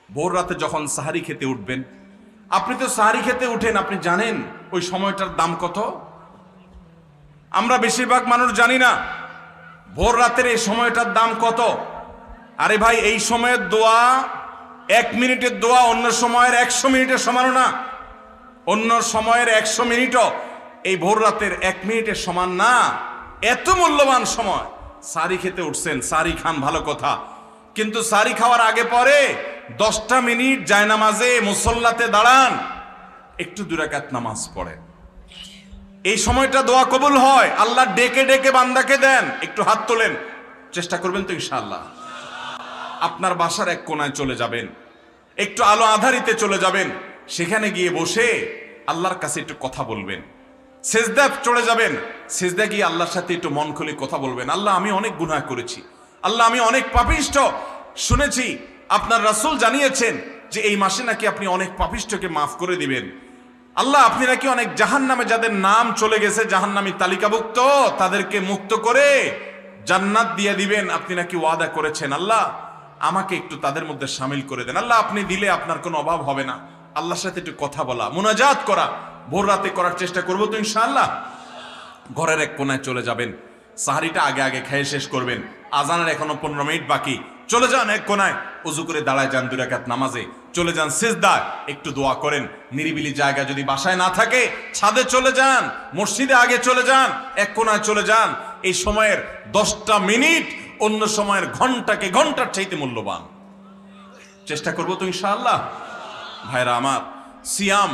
ভোর রাতে যখন সাহারি খেতে উঠবেন, আপনি তো সাহারি খেতে উঠেন, আপনি জানেন ওই সময়টার দাম কত? আমরা বেশিরভাগ মানুষ জানি না ভোর রাতের এই সময়টার দাম কত। আরে ভাই, এই সময়ের দোয়া 1 মিনিটের দোয়া অন্য সময়ের 100 মিনিটের সমানও না। অন্য সময়ের 100 মিনিটও এই ভোর রাতের 1 মিনিটের সমান না। এত মূল্যবান সময়। সাহারি খেতে উঠছেন, সাহারি খান, ভালো কথা, কিন্তু সাহারি খাওয়ার আগে পরে 10টা মিনিট জায়নামাজে মুসল্লাতে দাঁড়ান, একটু 2 রাকাত নামাজ পড়েন। এই সময়টা দোয়া কবুল হয়। আল্লাহ ডেকে ডেকে বান্দাকে দেন। একটু হাত তোলেন, চেষ্টা করবেন তো ইনশাআল্লাহ। আপনার বাসার এক কোনায় চলে যাবেন, একটু আলো আধারিতে চলে যাবেন, সেখানে গিয়ে বসে আল্লাহর কাছে একটু কথা বলবেন। সেজদা চলে যাবেন, সেজদা গিয়ে আল্লাহর সাথে একটু মন খুলে কথা বলবেন। আল্লাহ, আমি অনেক গুনাহ করেছি, আল্লাহ আমি অনেক পাপিষ্ঠ। শুনেছি আপনার রাসূল জানিয়েছেন যে এই মাসে নাকি আপনি অনেক পাপিষ্ঠকে মাফ করে দিবেন। আল্লাহ, আপনি নাকি অনেক জাহান্নামে যাদের নাম চলে গেছে জাহান্নামী তালিকাভুক্ত, তাদেরকে মুক্ত করে জান্নাত দিয়ে দিবেন, আপনি নাকি ওয়াদা করেছেন। আল্লাহ, আমাকে একটু তাদের মধ্যে শামিল করে দেন। আল্লাহ, আপনি দিলে আপনার কোনো অভাব হবে না। আল্লাহর সাথে একটু কথা বলা, মুনাজাত করা ভোর রাতে করার চেষ্টা করবো তো ইনশাআল্লাহ। ঘরের এক কোনায় চলে যাবেন, সাহারিটা আগে আগে খেয়ে শেষ করবেন, আজানের এখনো 15 মিনিট বাকি। চলে যান এক কোনায়, উজু করে দাঁড়ায় যান 2 রাকাত নামাজে, চলে যান সিজদায়, একটু দোয়া করেন। নিরিবিলি জায়গা যদি বাসায় না থাকে, ছাদে চলে যান, মসজিদে আগে চলে যান, এক কোনায় চলে যান। এই সময়ের 10টা মিনিট অন্য সময়ের ঘন্টাকে ঘন্টার চাইতে মূল্যবান। চেষ্টা করবো তো ইনশাআল্লাহ। ভাইরা আমার, সিয়াম